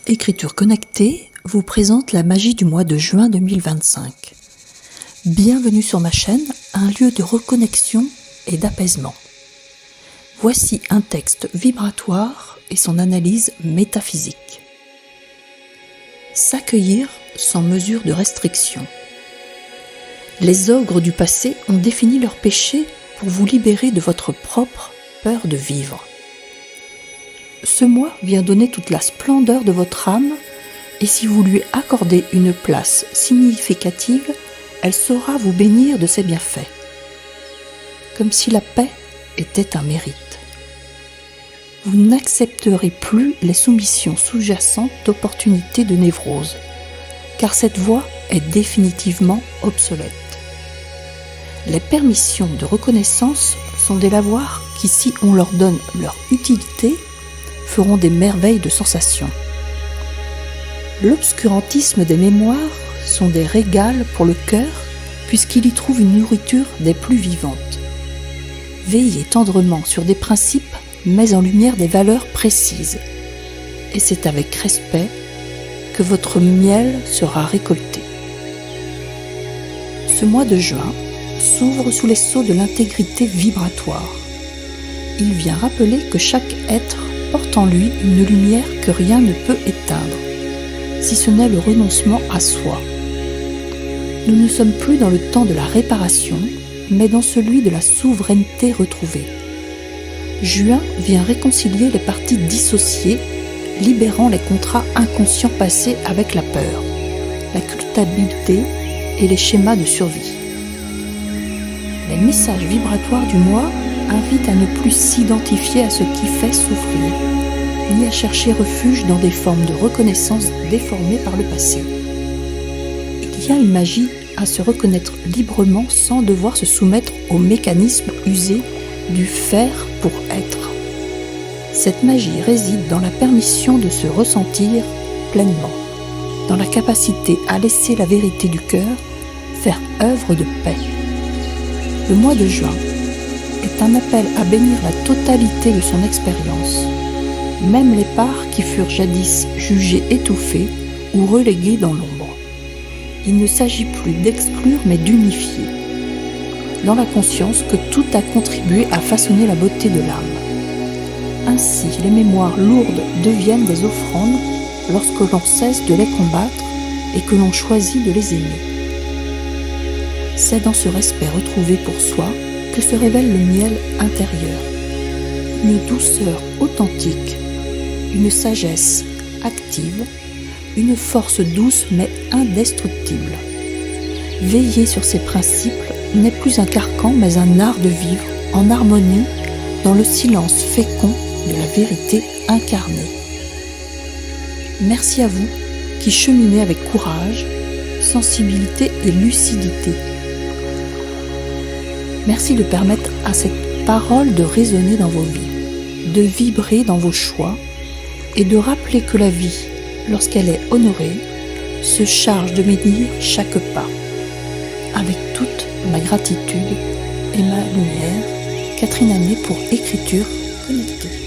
Écriture connectée vous présente la magie du mois de juin 2025. Bienvenue sur ma chaîne, un lieu de reconnexion et d'apaisement. Voici un texte vibratoire et son analyse métaphysique. S'accueillir sans mesure de restriction. Les ogres du passé ont défini leurs péchés pour vous libérer de votre propre peur de vivre. Ce mois vient donner toute la splendeur de votre âme et si vous lui accordez une place significative, elle saura vous bénir de ses bienfaits. Comme si la paix était un mérite. Vous n'accepterez plus les soumissions sous-jacentes d'opportunités de névrose, car cette voie est définitivement obsolète. Les permissions de reconnaissance sont des lavoirs qui, si on leur donne leur utilité, feront des merveilles de sensations. L'obscurantisme des mémoires sont des régals pour le cœur puisqu'il y trouve une nourriture des plus vivantes. Veillez tendrement sur des principes mais en lumière des valeurs précises. Et c'est avec respect que votre miel sera récolté. Ce mois de juin s'ouvre sous les sceaux de l'intégrité vibratoire. Il vient rappeler que chaque être porte en lui une lumière que rien ne peut éteindre, si ce n'est le renoncement à soi. Nous ne sommes plus dans le temps de la réparation, mais dans celui de la souveraineté retrouvée. Juin vient réconcilier les parties dissociées, libérant les contrats inconscients passés avec la peur, la culpabilité et les schémas de survie. Les messages vibratoires du mois invitent à ne plus s'identifier à ce qui fait souffrir, ni à chercher refuge dans des formes de reconnaissance déformées par le passé. Il y a une magie à se reconnaître librement sans devoir se soumettre aux mécanismes usés du faire pour être. Cette magie réside dans la permission de se ressentir pleinement, dans la capacité à laisser la vérité du cœur faire œuvre de paix. Le mois de juin est un appel à bénir la totalité de son expérience, même les parts qui furent jadis jugées étouffées ou reléguées dans l'ombre. Il ne s'agit plus d'exclure mais d'unifier, dans la conscience que tout a contribué à façonner la beauté de l'âme. Ainsi, les mémoires lourdes deviennent des offrandes lorsque l'on cesse de les combattre et que l'on choisit de les aimer. C'est dans ce respect retrouvé pour soi que se révèle le miel intérieur, une douceur authentique, une sagesse active, une force douce mais indestructible. Veiller sur ces principes n'est plus un carcan mais un art de vivre en harmonie dans le silence fécond de la vérité incarnée. Merci à vous qui cheminez avec courage, sensibilité et lucidité. Merci de permettre à cette parole de résonner dans vos vies, de vibrer dans vos choix et de rappeler que la vie, lorsqu'elle est honorée, se charge de bénir chaque pas. Avec toute ma gratitude et ma lumière, Catherine Amé pour Écriture connectée.